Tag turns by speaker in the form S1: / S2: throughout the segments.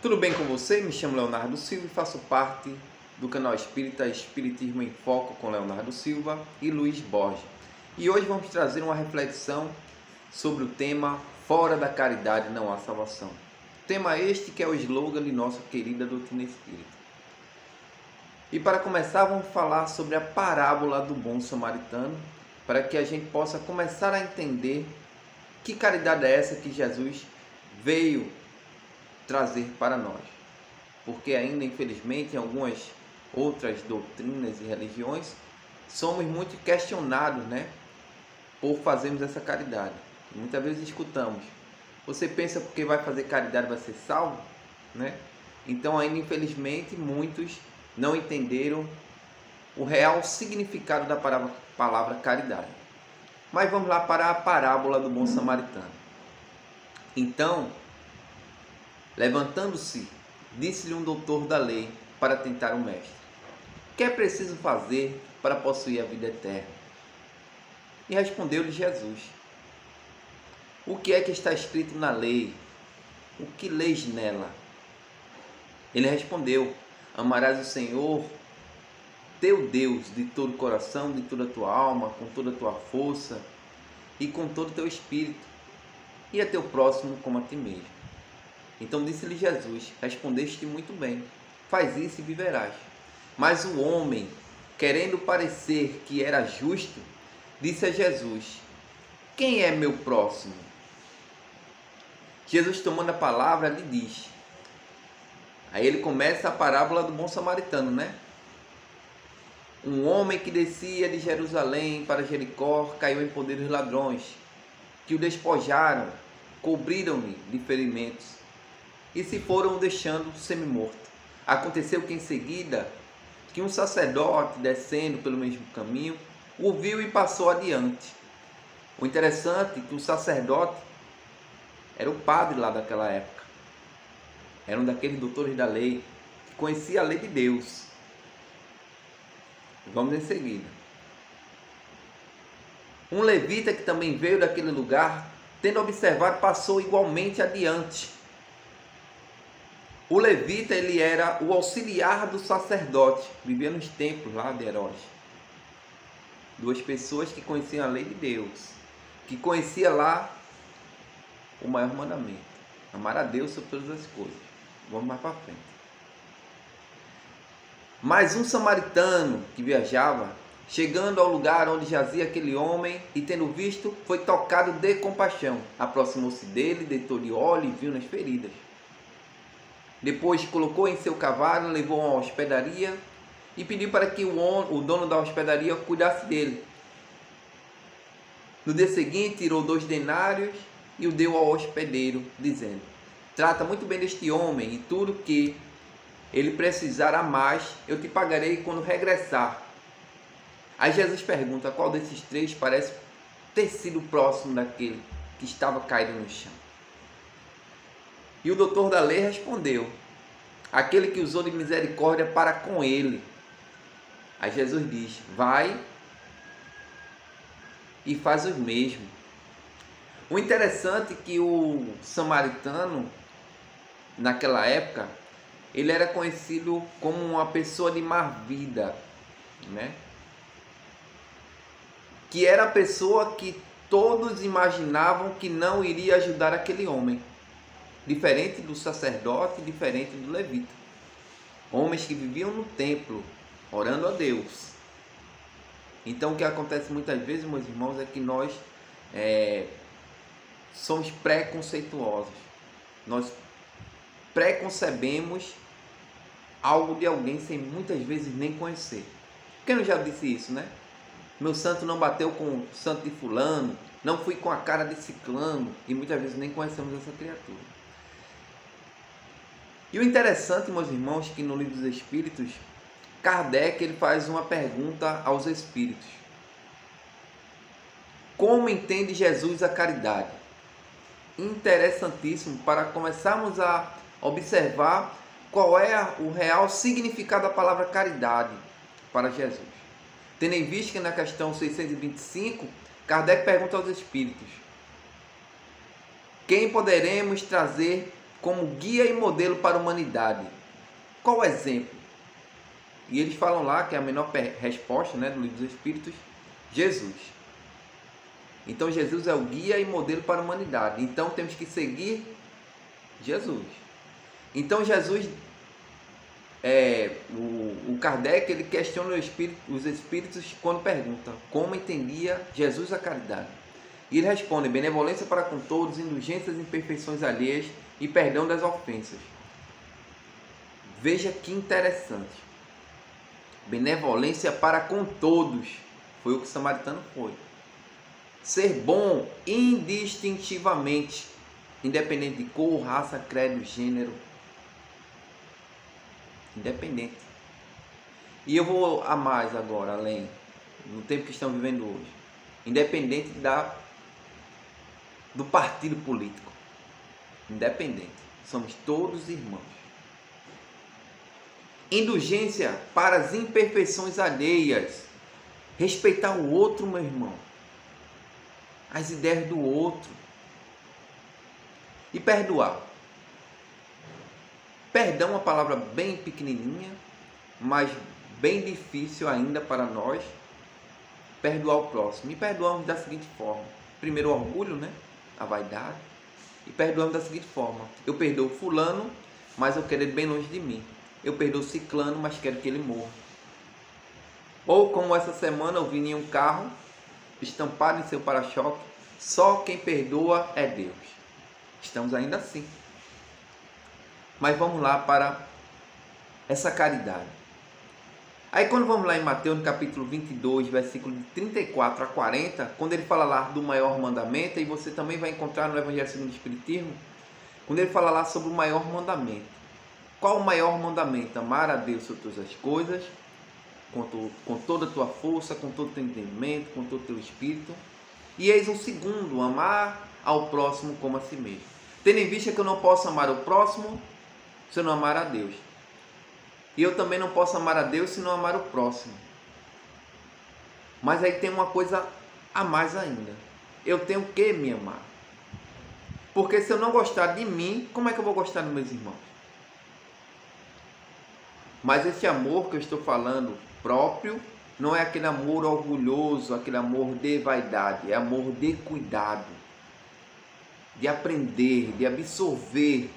S1: Tudo bem com você? Me chamo Leonardo Silva e faço parte do canal Espírita Espiritismo em Foco com Leonardo Silva e Luiz Borges. E hoje vamos trazer uma reflexão sobre o tema Fora da caridade não há salvação. Tema este que é o slogan de nossa querida doutrina espírita. E para começar vamos falar sobre a parábola do bom samaritano, para que a gente possa começar a entender que caridade é essa que Jesus veio trazer para nós. Porque ainda, infelizmente, em algumas outras doutrinas e religiões, somos muito questionados, por fazermos essa caridade. Muitas vezes escutamos: você pensa porque vai fazer caridade vai ser salvo? Então ainda, infelizmente, muitos não entenderam o real significado da palavra caridade. Mas vamos lá para a parábola do bom samaritano. Então, levantando-se, disse-lhe um doutor da lei para tentar o mestre: que é preciso fazer para possuir a vida eterna? E respondeu-lhe Jesus: o que é que está escrito na lei? O que lês nela? Ele respondeu: amarás o Senhor teu Deus de todo o coração, de toda a tua alma, com toda a tua força e com todo o teu espírito, e a teu próximo como a ti mesmo. Então disse-lhe Jesus: respondeste muito bem, faz isso e viverás. Mas o homem, querendo parecer que era justo, disse a Jesus: quem é meu próximo? Jesus, tomando a palavra, lhe diz. Aí ele começa a parábola do bom samaritano, Um homem que descia de Jerusalém para Jericó caiu em poder dos ladrões, que o despojaram, cobriram-lhe de ferimentos e se foram deixando semi-morto. Aconteceu que em seguida, que um sacerdote descendo pelo mesmo caminho, o viu e passou adiante. O interessante é que o sacerdote era o padre lá daquela época. Era um daqueles doutores da lei, que conhecia a lei de Deus. Vamos em seguida. Um levita que também veio daquele lugar, tendo observado, passou igualmente adiante. O levita, ele era o auxiliar do sacerdote, vivia nos templos lá de Herodes. Duas pessoas que conheciam a lei de Deus, que conhecia lá o maior mandamento: amar a Deus sobre todas as coisas. Vamos mais para frente. Mas um samaritano que viajava, chegando ao lugar onde jazia aquele homem e tendo visto, foi tocado de compaixão. Aproximou-se dele, deitou-lhe óleo e vinho nas feridas. Depois colocou em seu cavalo, levou a uma hospedaria e pediu para que o dono da hospedaria cuidasse dele. No dia seguinte, tirou 2 denários e o deu ao hospedeiro, dizendo: trata muito bem deste homem, e tudo que ele precisar a mais, eu te pagarei quando regressar. Aí Jesus pergunta: qual desses 3 parece ter sido próximo daquele que estava caído no chão? E o doutor da lei respondeu: aquele que usou de misericórdia para com ele. Aí Jesus diz: vai e faz o mesmo. O interessante é que o samaritano, naquela época, ele era conhecido como uma pessoa de má vida, que era a pessoa que todos imaginavam que não iria ajudar aquele homem. Diferente do sacerdote, diferente do levita. Homens que viviam no templo, orando a Deus. Então o que acontece muitas vezes, meus irmãos, é que nós somos preconceituosos. Nós preconcebemos algo de alguém sem muitas vezes nem conhecer. Quem não já disse isso, Meu santo não bateu com o santo de fulano, não fui com a cara de ciclano, e muitas vezes nem conhecemos essa criatura. E o interessante, meus irmãos, que no Livro dos Espíritos, Kardec ele faz uma pergunta aos espíritos: como entende Jesus a caridade? Interessantíssimo para começarmos a observar qual é o real significado da palavra caridade para Jesus. Tendo em vista que na questão 625, Kardec pergunta aos espíritos: quem poderemos trazer como guia e modelo para a humanidade. Qual o exemplo? E eles falam lá que é a menor resposta, né, do Livro dos Espíritos, Jesus. Então Jesus é o guia e modelo para a humanidade. Então temos que seguir Jesus. Então Jesus, o Kardec, ele questiona os espíritos quando pergunta como entendia Jesus a caridade. E ele responde: benevolência para com todos, indulgências e imperfeições alheias e perdão das ofensas. Veja que interessante. Benevolência para com todos. Foi o que o samaritano foi. Ser bom indistintivamente, independente de cor, raça, credo, gênero. Independente. E eu vou a mais agora, além, no tempo que estamos vivendo hoje. Independente do partido político. Independente. Somos todos irmãos. Indulgência para as imperfeições alheias. Respeitar o outro, meu irmão. As ideias do outro. E perdoar. Perdão é uma palavra bem pequenininha, mas bem difícil ainda para nós. Perdoar o próximo. E perdoamos da seguinte forma. Primeiro o orgulho, né? A vaidade. E perdoamos da seguinte forma. Eu perdoo fulano, mas eu quero ele bem longe de mim. Eu perdoo ciclano, mas quero que ele morra. Ou como essa semana eu vi em um carro, estampado em seu para-choque, só quem perdoa é Deus. Estamos ainda assim. Mas vamos lá para essa caridade. Aí quando vamos lá em Mateus, no capítulo 22, versículo de 34 a 40, quando ele fala lá do maior mandamento, e você também vai encontrar no Evangelho segundo o Espiritismo, quando ele fala lá sobre o maior mandamento. Qual o maior mandamento? Amar a Deus sobre todas as coisas, com toda a tua força, com todo o teu entendimento, com todo o teu espírito. E eis um segundo, amar ao próximo como a si mesmo. Tendo em vista que eu não posso amar o próximo se eu não amar a Deus. E eu também não posso amar a Deus se não amar o próximo. Mas aí tem uma coisa a mais ainda. Eu tenho que me amar. Porque se eu não gostar de mim, como é que eu vou gostar dos meus irmãos? Mas esse amor que eu estou falando próprio, não é aquele amor orgulhoso, aquele amor de vaidade, é amor de cuidado, de aprender, de absorver,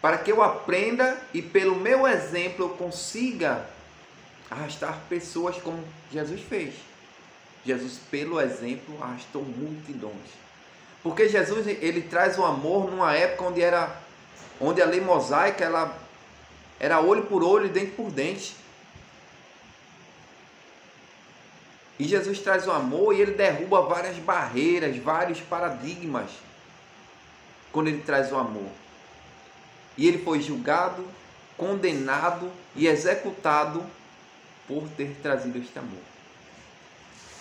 S1: para que eu aprenda e pelo meu exemplo eu consiga arrastar pessoas como Jesus fez. Jesus, pelo exemplo, arrastou multidões. Porque Jesus, ele traz o amor numa época onde a lei mosaica era olho por olho e dente por dente. E Jesus traz o amor e ele derruba várias barreiras, vários paradigmas, quando ele traz o amor. E ele foi julgado, condenado e executado por ter trazido este amor.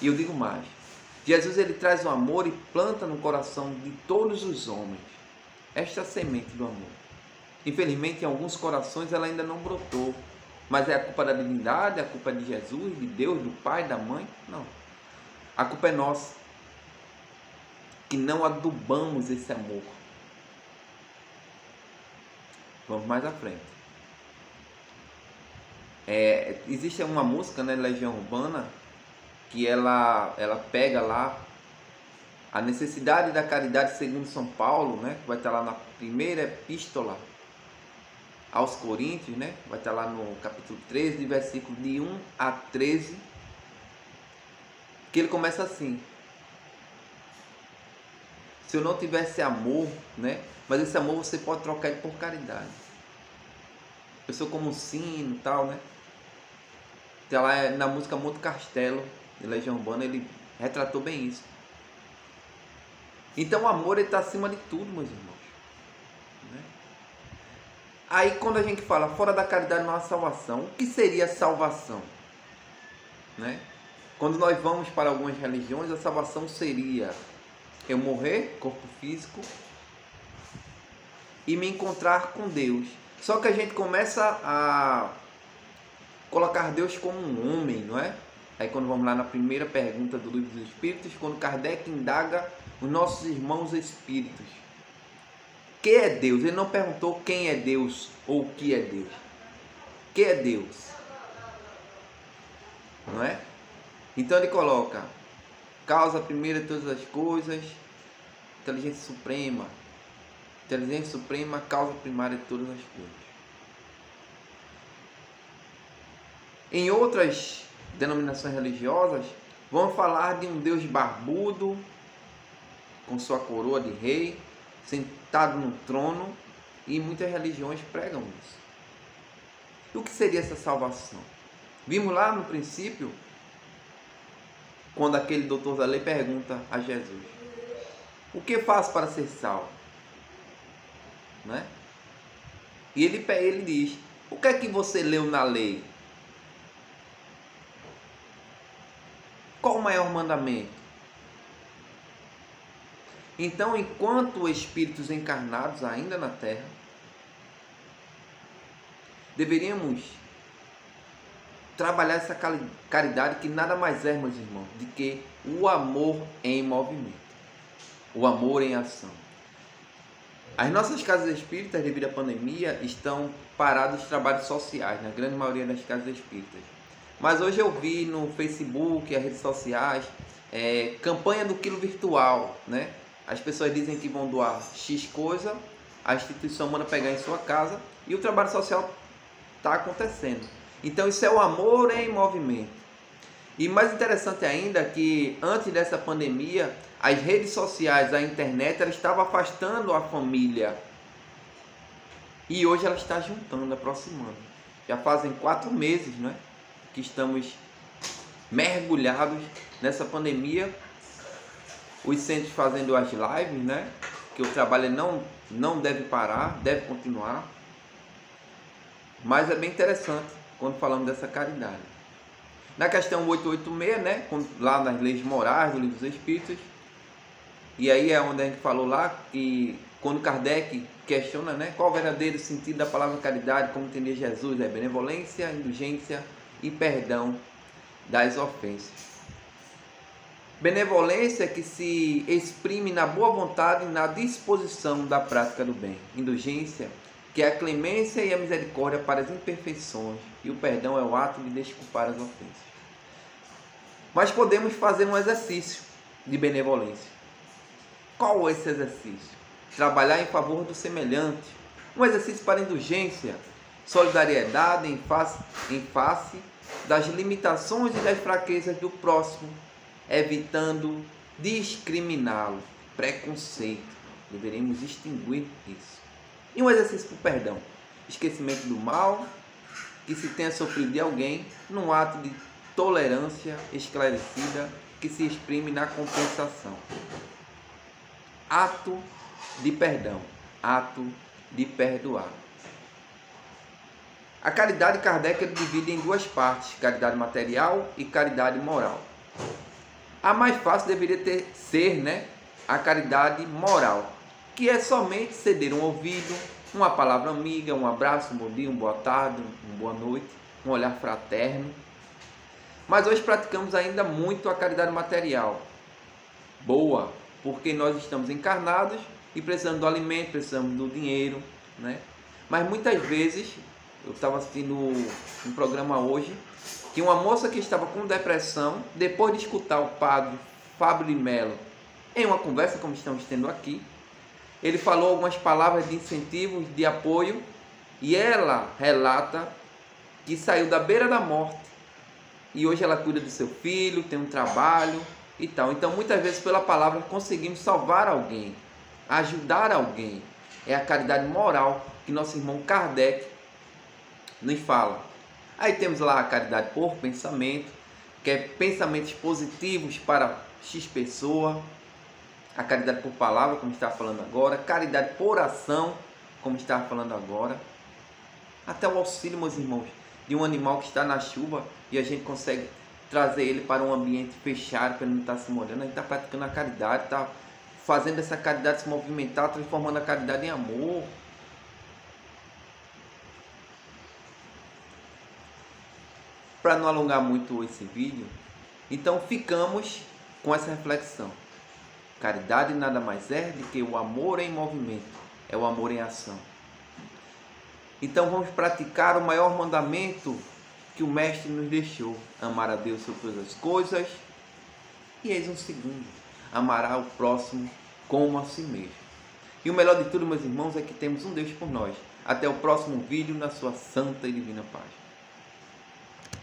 S1: E eu digo mais, Jesus, ele traz o amor e planta no coração de todos os homens esta semente do amor. Infelizmente, em alguns corações ela ainda não brotou. Mas é a culpa da divindade, é a culpa de Jesus, de Deus, do Pai, da Mãe? Não. A culpa é nossa, que não adubamos esse amor. Vamos mais à frente. Existe uma música, né, Legião Urbana, que ela pega lá a necessidade da caridade segundo São Paulo, né, que vai estar lá na primeira epístola aos Coríntios, né? Vai estar lá no capítulo 13, versículo de 1 a 13, que ele começa assim: se eu não tivesse amor, né? Mas esse amor você pode trocar ele por caridade. Eu sou como um sino e tal, né? Então, lá na música Monte Castelo, de Legião Urbana, ele retratou bem isso. Então o amor está acima de tudo, meus irmãos. Aí quando a gente fala fora da caridade não há salvação, o que seria salvação? Né? Quando nós vamos para algumas religiões, a salvação seria eu morrer, corpo físico, e me encontrar com Deus. Só que a gente começa a colocar Deus como um homem, não é? Aí quando vamos lá na primeira pergunta do Livro dos Espíritos, quando Kardec indaga os nossos irmãos espíritos, que é Deus. Ele não perguntou quem é Deus ou o que é Deus. Que é Deus? Não é? Então ele coloca causa primeira de todas as coisas, inteligência suprema. Inteligência suprema, causa primária de todas as coisas. Em outras denominações religiosas, vão falar de um Deus barbudo, com sua coroa de rei, sentado no trono, e muitas religiões pregam isso. E o que seria essa salvação? Vimos lá no princípio, quando aquele doutor da lei pergunta a Jesus: o que faço para ser salvo? Não é? E ele diz: o que é que você leu na lei? Qual o maior mandamento? Então, enquanto espíritos encarnados ainda na Terra, deveríamos trabalhar essa caridade, que nada mais é, meus irmãos, de que o amor em movimento, o amor em ação. As nossas casas espíritas, devido à pandemia, estão parados os trabalhos sociais, na grande maioria das casas espíritas. Mas hoje eu vi no Facebook, as redes sociais, campanha do quilo virtual, né? As pessoas dizem que vão doar X coisa, a instituição manda pegar em sua casa e o trabalho social está acontecendo. Então isso é o amor em movimento. E mais interessante ainda que antes dessa pandemia, as redes sociais, a internet, ela estava afastando a família. E hoje ela está juntando, aproximando. Já fazem 4 meses, né, que estamos mergulhados nessa pandemia. Os centros fazendo as lives, né, que o trabalho não deve parar, deve continuar. Mas é bem interessante quando falamos dessa caridade. Na questão 886, né, lá nas leis morais do Livro dos Espíritos, e aí é onde a gente falou lá que quando Kardec questiona, né, qual o verdadeiro sentido da palavra caridade, como entender Jesus, é benevolência, indulgência e perdão das ofensas. Benevolência que se exprime na boa vontade e na disposição da prática do bem. Indulgência, que é a clemência e a misericórdia para as imperfeições, e o perdão é o ato de desculpar as ofensas. Mas podemos fazer um exercício de benevolência. Qual é esse exercício? Trabalhar em favor do semelhante. Um exercício para indulgência, solidariedade em face das limitações e das fraquezas do próximo, evitando discriminá-lo, preconceito. Deveríamos extinguir isso. E um exercício para o perdão, esquecimento do mal que se tenha sofrido de alguém, num ato de tolerância esclarecida que se exprime na compensação. Ato de perdão, ato de perdoar. A caridade Kardec divide em 2 partes, caridade material e caridade moral. A mais fácil deveria ser, né, a caridade moral, que é somente ceder um ouvido, uma palavra amiga, um abraço, um bom dia, uma boa tarde, uma boa noite, um olhar fraterno. Mas hoje praticamos ainda muito a caridade material. Boa, porque nós estamos encarnados e precisamos do alimento, precisamos do dinheiro, né? Mas muitas vezes, eu estava assistindo um programa hoje, que uma moça que estava com depressão, depois de escutar o padre Fábio de Mello em uma conversa como estamos tendo aqui, ele falou algumas palavras de incentivo, de apoio, e ela relata que saiu da beira da morte e hoje ela cuida do seu filho, tem um trabalho e tal. Então muitas vezes pela palavra conseguimos salvar alguém, ajudar alguém. É a caridade moral que nosso irmão Kardec nos fala. Aí temos lá a caridade por pensamento, que é pensamentos positivos para X pessoa. A caridade por palavra, como está falando agora. Caridade por ação, como está falando agora. Até o auxílio, meus irmãos, de um animal que está na chuva e a gente consegue trazer ele para um ambiente fechado, para ele não estar se molhando. A gente está praticando a caridade, está fazendo essa caridade se movimentar, transformando a caridade em amor. Para não alongar muito esse vídeo, então ficamos com essa reflexão. Caridade nada mais é do que o amor em movimento. é o amor em ação. Então vamos praticar o maior mandamento que o Mestre nos deixou: amar a Deus sobre todas as coisas. E eis um segundo: amará o próximo como a si mesmo. E o melhor de tudo, meus irmãos, é que temos um Deus por nós. Até o próximo vídeo, na sua santa e divina paz.